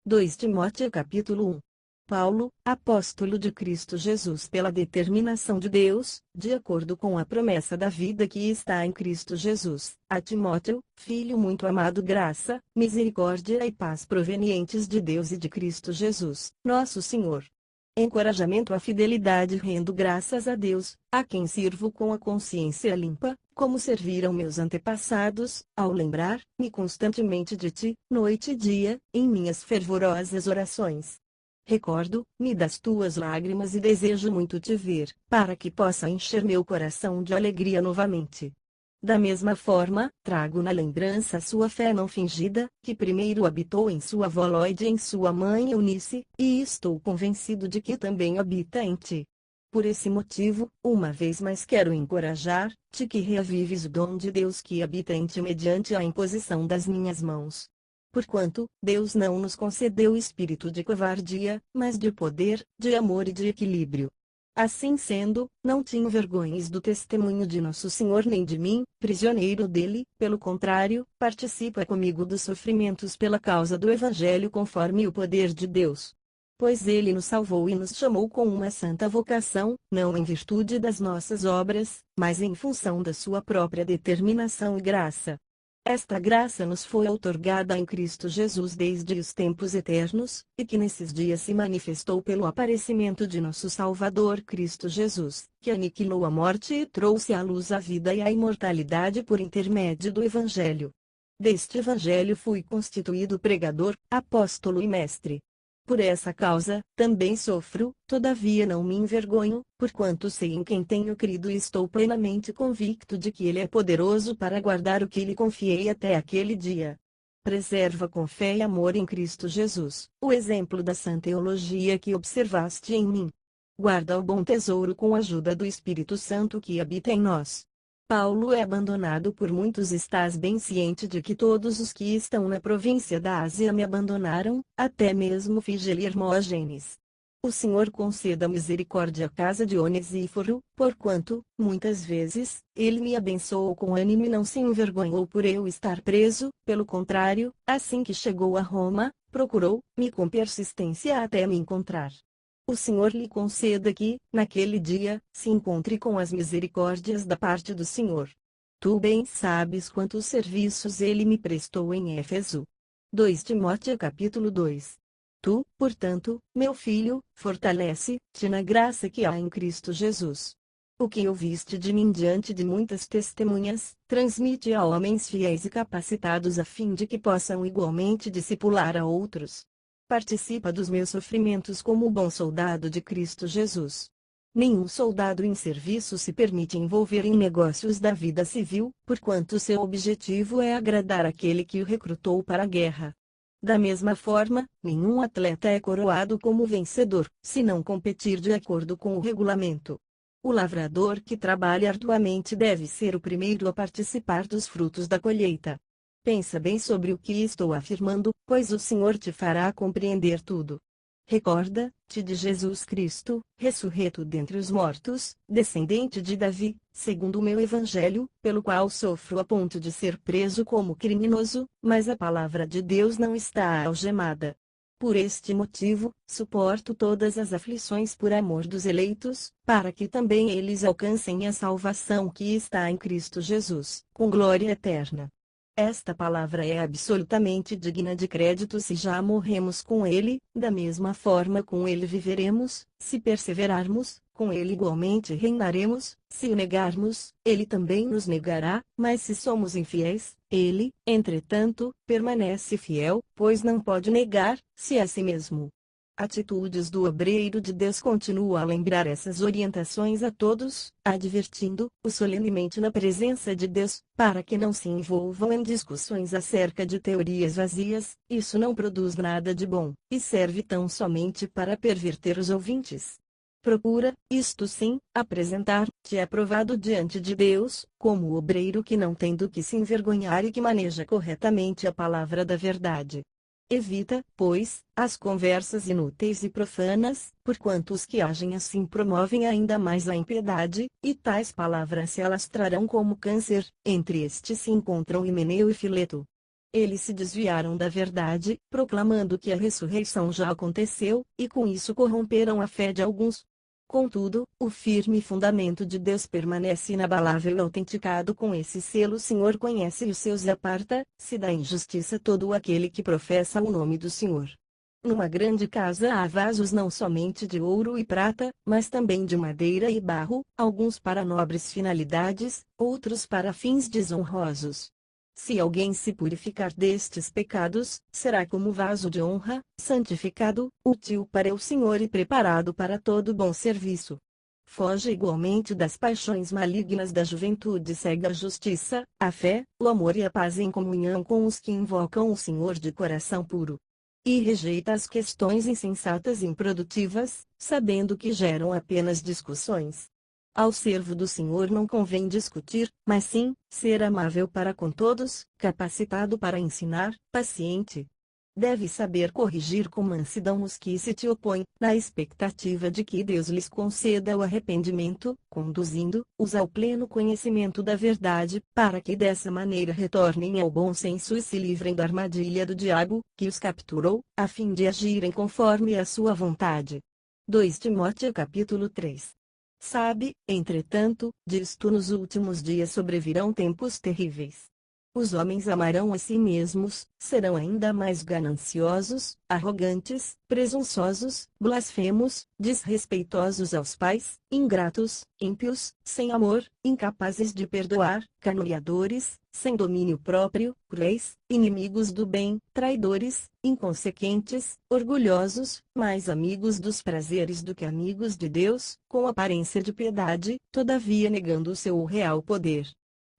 2 Timóteo capítulo 1. Paulo, apóstolo de Cristo Jesus pela determinação de Deus, de acordo com a promessa da vida que está em Cristo Jesus, a Timóteo, filho muito amado, graça, misericórdia e paz provenientes de Deus e de Cristo Jesus, nosso Senhor. Encorajamento à fidelidade. Rendo graças a Deus, a quem sirvo com a consciência limpa, como serviram meus antepassados, ao lembrar-me constantemente de ti, noite e dia, em minhas fervorosas orações. Recordo-me das tuas lágrimas e desejo muito te ver, para que possa encher meu coração de alegria novamente. Da mesma forma, trago na lembrança a sua fé não fingida, que primeiro habitou em sua avó Lóide e em sua mãe Eunice, e estou convencido de que também habita em ti. Por esse motivo, uma vez mais quero encorajar-te que reavives o dom de Deus que habita em ti mediante a imposição das minhas mãos. Porquanto, Deus não nos concedeu espírito de covardia, mas de poder, de amor e de equilíbrio. Assim sendo, não te envergonhes do testemunho de nosso Senhor nem de mim, prisioneiro dele, pelo contrário, participa comigo dos sofrimentos pela causa do Evangelho conforme o poder de Deus. Pois ele nos salvou e nos chamou com uma santa vocação, não em virtude das nossas obras, mas em função da sua própria determinação e graça. Esta graça nos foi outorgada em Cristo Jesus desde os tempos eternos, e que nesses dias se manifestou pelo aparecimento de nosso Salvador Cristo Jesus, que aniquilou a morte e trouxe à luz a vida e a imortalidade por intermédio do Evangelho. Deste Evangelho fui constituído pregador, apóstolo e mestre. Por essa causa, também sofro, todavia não me envergonho, porquanto sei em quem tenho crido e estou plenamente convicto de que Ele é poderoso para guardar o que lhe confiei até aquele dia. Preserva com fé e amor em Cristo Jesus, o exemplo da sã teologia que observaste em mim. Guarda o bom tesouro com a ajuda do Espírito Santo que habita em nós. Paulo é abandonado por muitos. Estás bem ciente de que todos os que estão na província da Ásia me abandonaram, até mesmo Fígelo e Hermógenes. O Senhor conceda misericórdia à casa de Onesíforo, porquanto, muitas vezes, ele me abençoou com ânimo e não se envergonhou por eu estar preso, pelo contrário, assim que chegou a Roma, procurou-me com persistência até me encontrar. O Senhor lhe conceda que, naquele dia, se encontre com as misericórdias da parte do Senhor. Tu bem sabes quantos serviços ele me prestou em Éfeso. 2 Timóteo capítulo 2. Tu, portanto, meu filho, fortalece-te na graça que há em Cristo Jesus. O que ouviste de mim diante de muitas testemunhas, transmite a homens fiéis e capacitados a fim de que possam igualmente discipular a outros. Participa dos meus sofrimentos como bom soldado de Cristo Jesus. Nenhum soldado em serviço se permite envolver em negócios da vida civil, porquanto seu objetivo é agradar aquele que o recrutou para a guerra. Da mesma forma, nenhum atleta é coroado como vencedor, se não competir de acordo com o regulamento. O lavrador que trabalha arduamente deve ser o primeiro a participar dos frutos da colheita. Pensa bem sobre o que estou afirmando, pois o Senhor te fará compreender tudo. Recorda-te de Jesus Cristo, ressurreto dentre os mortos, descendente de Davi, segundo o meu Evangelho, pelo qual sofro a ponto de ser preso como criminoso, mas a palavra de Deus não está algemada. Por este motivo, suporto todas as aflições por amor dos eleitos, para que também eles alcancem a salvação que está em Cristo Jesus, com glória eterna. Esta palavra é absolutamente digna de crédito. Se já morremos com ele, da mesma forma com ele viveremos. Se perseverarmos, com ele igualmente reinaremos. Se o negarmos, ele também nos negará. Mas se somos infiéis, ele, entretanto, permanece fiel, pois não pode negar-se a si mesmo. Atitudes do obreiro de Deus. Continua a lembrar essas orientações a todos, advertindo-os solenemente na presença de Deus, para que não se envolvam em discussões acerca de teorias vazias. Isso não produz nada de bom, e serve tão somente para perverter os ouvintes. Procura, isto sim, apresentar-te aprovado diante de Deus, como o obreiro que não tem do que se envergonhar e que maneja corretamente a palavra da verdade. Evita, pois, as conversas inúteis e profanas, porquanto os que agem assim promovem ainda mais a impiedade, e tais palavras se alastrarão como câncer. Entre estes se encontram Himeneu e Fileto. Eles se desviaram da verdade, proclamando que a ressurreição já aconteceu, e com isso corromperam a fé de alguns. Contudo, o firme fundamento de Deus permanece inabalável e autenticado com esse selo: o Senhor conhece os seus e aparta-se da injustiça todo aquele que professa o nome do Senhor. Numa grande casa há vasos não somente de ouro e prata, mas também de madeira e barro, alguns para nobres finalidades, outros para fins desonrosos. Se alguém se purificar destes pecados, será como vaso de honra, santificado, útil para o Senhor e preparado para todo bom serviço. Foge igualmente das paixões malignas da juventude, segue a justiça, a fé, o amor e a paz em comunhão com os que invocam o Senhor de coração puro. E rejeita as questões insensatas e improdutivas, sabendo que geram apenas discussões. Ao servo do Senhor não convém discutir, mas sim, ser amável para com todos, capacitado para ensinar, paciente. Deve saber corrigir com mansidão os que se te opõem, na expectativa de que Deus lhes conceda o arrependimento, conduzindo-os ao pleno conhecimento da verdade, para que dessa maneira retornem ao bom senso e se livrem da armadilha do diabo, que os capturou, a fim de agirem conforme a sua vontade. 2 Timóteo capítulo 3. Sabe, entretanto, diz tu, nos últimos dias sobrevirão tempos terríveis. Os homens amarão a si mesmos, serão ainda mais gananciosos, arrogantes, presunçosos, blasfemos, desrespeitosos aos pais, ingratos, ímpios, sem amor, incapazes de perdoar, caluniadores, sem domínio próprio, cruéis, inimigos do bem, traidores, inconsequentes, orgulhosos, mais amigos dos prazeres do que amigos de Deus, com aparência de piedade, todavia negando o seu real poder.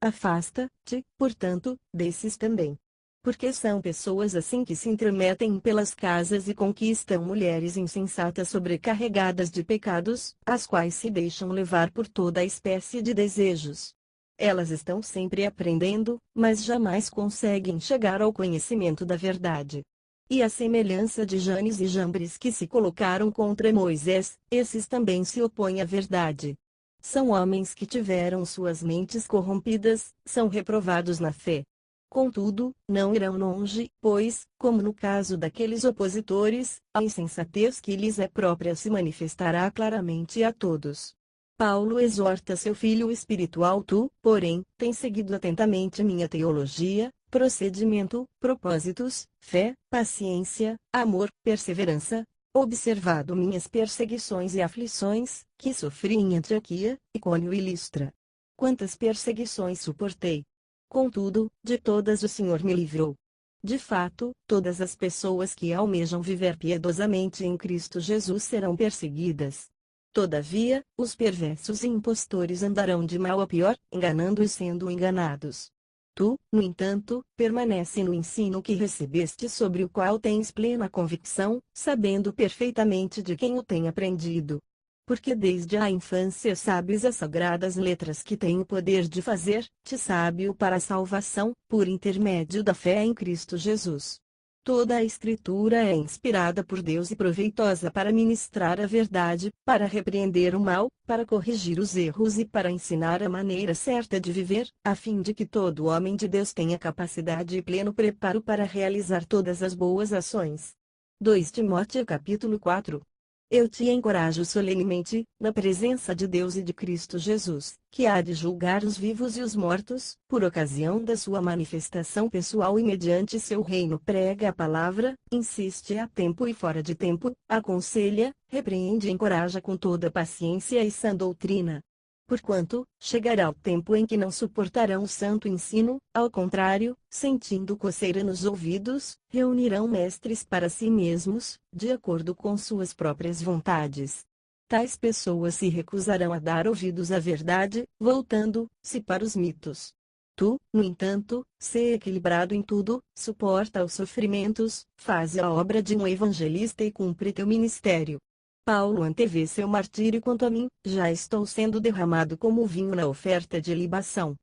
Afasta-te, portanto, desses também. Porque são pessoas assim que se intrometem pelas casas e conquistam mulheres insensatas sobrecarregadas de pecados, as quais se deixam levar por toda a espécie de desejos. Elas estão sempre aprendendo, mas jamais conseguem chegar ao conhecimento da verdade. E à semelhança de Janes e Jambres que se colocaram contra Moisés, esses também se opõem à verdade. São homens que tiveram suas mentes corrompidas, são reprovados na fé. Contudo, não irão longe, pois, como no caso daqueles opositores, a insensatez que lhes é própria se manifestará claramente a todos. Paulo exorta seu filho espiritual: tu, porém, tens seguido atentamente minha teologia, procedimento, propósitos, fé, paciência, amor, perseverança, observado minhas perseguições e aflições, que sofri em Antioquia, Icônio e Listra. Quantas perseguições suportei! Contudo, de todas o Senhor me livrou. De fato, todas as pessoas que almejam viver piedosamente em Cristo Jesus serão perseguidas. Todavia, os perversos e impostores andarão de mal a pior, enganando e sendo enganados. Tu, no entanto, permanece no ensino que recebeste, sobre o qual tens plena convicção, sabendo perfeitamente de quem o tem aprendido. Porque desde a infância sabes as sagradas letras que têm o poder de fazer-te sábio para a salvação, por intermédio da fé em Cristo Jesus. Toda a Escritura é inspirada por Deus e proveitosa para ministrar a verdade, para repreender o mal, para corrigir os erros e para ensinar a maneira certa de viver, a fim de que todo homem de Deus tenha capacidade e pleno preparo para realizar todas as boas ações. 2 Timóteo capítulo 4. Eu te encorajo solenemente, na presença de Deus e de Cristo Jesus, que há de julgar os vivos e os mortos, por ocasião da sua manifestação pessoal e mediante seu reino. Prega a palavra, insiste a tempo e fora de tempo, aconselha, repreende e encoraja com toda paciência e sã doutrina. Porquanto, chegará o tempo em que não suportarão o santo ensino, ao contrário, sentindo coceira nos ouvidos, reunirão mestres para si mesmos, de acordo com suas próprias vontades. Tais pessoas se recusarão a dar ouvidos à verdade, voltando-se para os mitos. Tu, no entanto, sê equilibrado em tudo, suporta os sofrimentos, faze a obra de um evangelista e cumpre teu ministério. Paulo antevê seu martírio: quanto a mim, já estou sendo derramado como vinho na oferta de libação.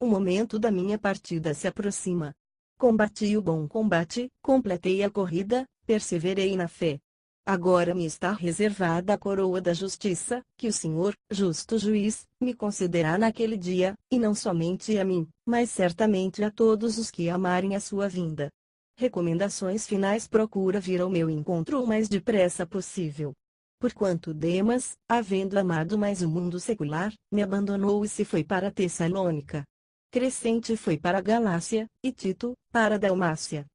O momento da minha partida se aproxima. Combati o bom combate, completei a corrida, perseverei na fé. Agora me está reservada a coroa da justiça, que o Senhor, justo juiz, me concederá naquele dia, e não somente a mim, mas certamente a todos os que amarem a sua vinda. Recomendações finais: procura vir ao meu encontro o mais depressa possível. Porquanto Demas, havendo amado mais o mundo secular, me abandonou e se foi para Tessalônica. Crescente foi para a Galácia, e Tito, para a Dalmácia.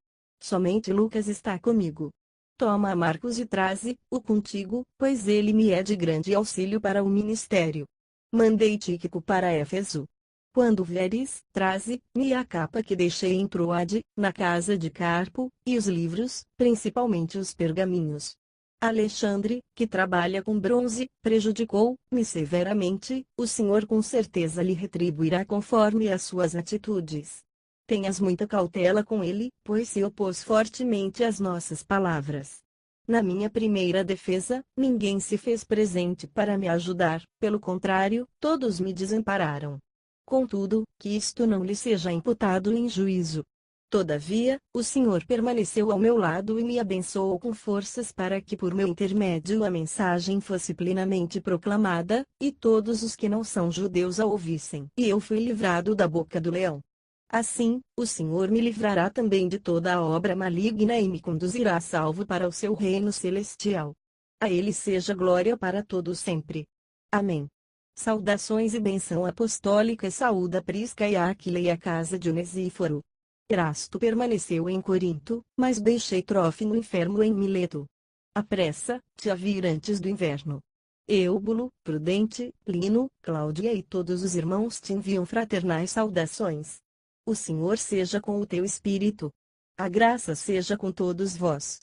Somente Lucas está comigo. Toma a Marcos e traze-o contigo, pois ele me é de grande auxílio para o ministério. Mandei Tíquico para Éfeso. Quando vieres, traze-me a capa que deixei em Troade, na casa de Carpo, e os livros, principalmente os pergaminhos. Alexandre, que trabalha com bronze, prejudicou-me severamente, o Senhor com certeza lhe retribuirá conforme as suas atitudes. Tenhas muita cautela com ele, pois se opôs fortemente às nossas palavras. Na minha primeira defesa, ninguém se fez presente para me ajudar, pelo contrário, todos me desampararam. Contudo, que isto não lhe seja imputado em juízo. Todavia, o Senhor permaneceu ao meu lado e me abençoou com forças para que por meu intermédio a mensagem fosse plenamente proclamada, e todos os que não são judeus a ouvissem. E eu fui livrado da boca do leão. Assim, o Senhor me livrará também de toda a obra maligna e me conduzirá salvo para o seu reino celestial. A Ele seja glória para todos sempre. Amém. Saudações e bênção apostólica. Saúda Prisca e Áquila e a casa de Onesíforo. Erasto permaneceu em Corinto, mas deixei Trófimo enfermo em Mileto. Apressa-te a vir antes do inverno. Eúbulo, Prudente, Lino, Cláudia e todos os irmãos te enviam fraternais saudações. O Senhor seja com o teu espírito. A graça seja com todos vós.